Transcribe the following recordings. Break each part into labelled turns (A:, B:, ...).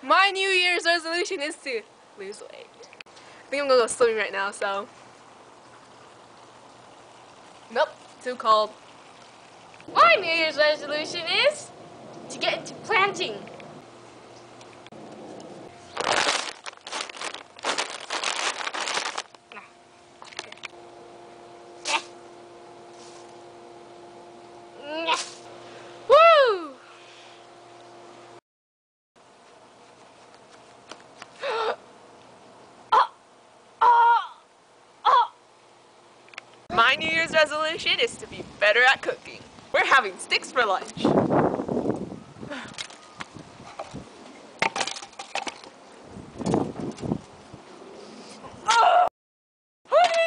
A: My New Year's resolution is to lose weight. I think I'm gonna go swimming right now, so. Nope, too cold.
B: My New Year's resolution is to get into planting. Woo!
A: My New Year's resolution is to be better at cooking. We're having sticks for lunch. Honey,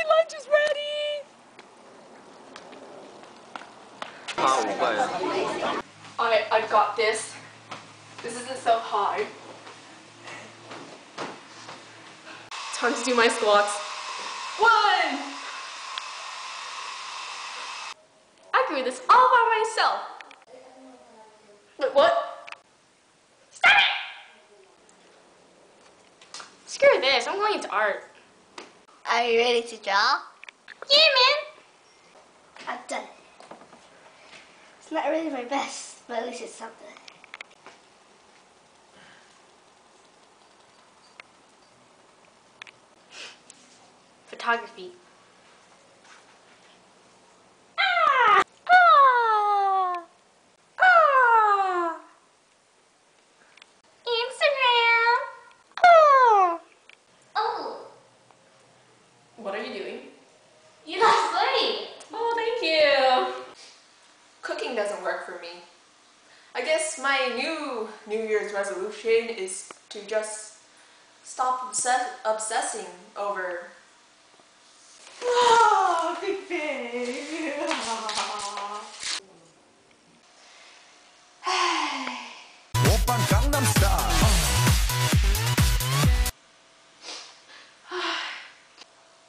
A: lunch is ready! I got this. This isn't so hard. Time to do my squats. 1!
B: I can do this all by myself.
A: Wait, what?
B: Stop it! Screw this, I'm going into art.
C: Are you ready to draw?
B: Yeah, man.
C: I've done it. It's not really my best, but at least it's something.
B: Photography. Instagram. Oh.
A: What are you doing?
B: You lost weight.
A: Oh, thank you. Cooking doesn't work for me. I guess my New Year's resolution is to just stop obsessing over. Ah, big baby.
D: 오빤 강남 스타일.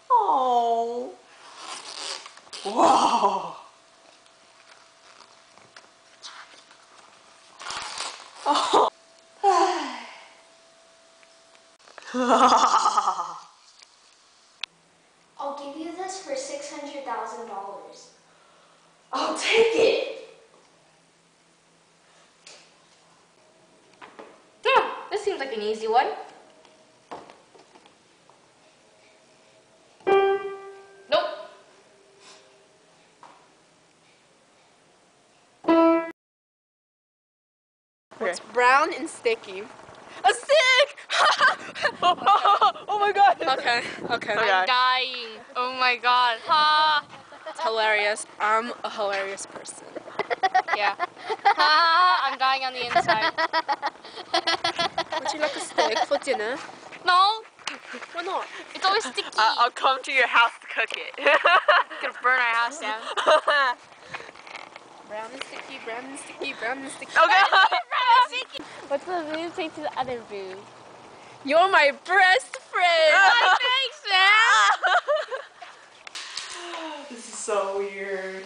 A: Oh. Wow. Oh.
C: I'll give you this for $600,000.
A: I'll take it.
B: Yeah, this seems like an easy one. Nope.
A: It's brown and sticky. A stick! Oh my god. Okay.
B: I'm dying. Oh my god. Ha!
A: It's hilarious. I'm a hilarious person.
B: Yeah. Ha! I'm dying on the inside.
A: Would you like a steak for dinner?
B: No,
A: Why not?
B: it's always sticky.
A: I'll come to your house to cook it.
B: Gonna burn our house down.
A: Brown and sticky, brown and sticky, brown and sticky.
B: Okay.
C: What's the boob say to the other boob?
A: You're my best friend.
B: Oh, thanks, man.
A: This is so weird.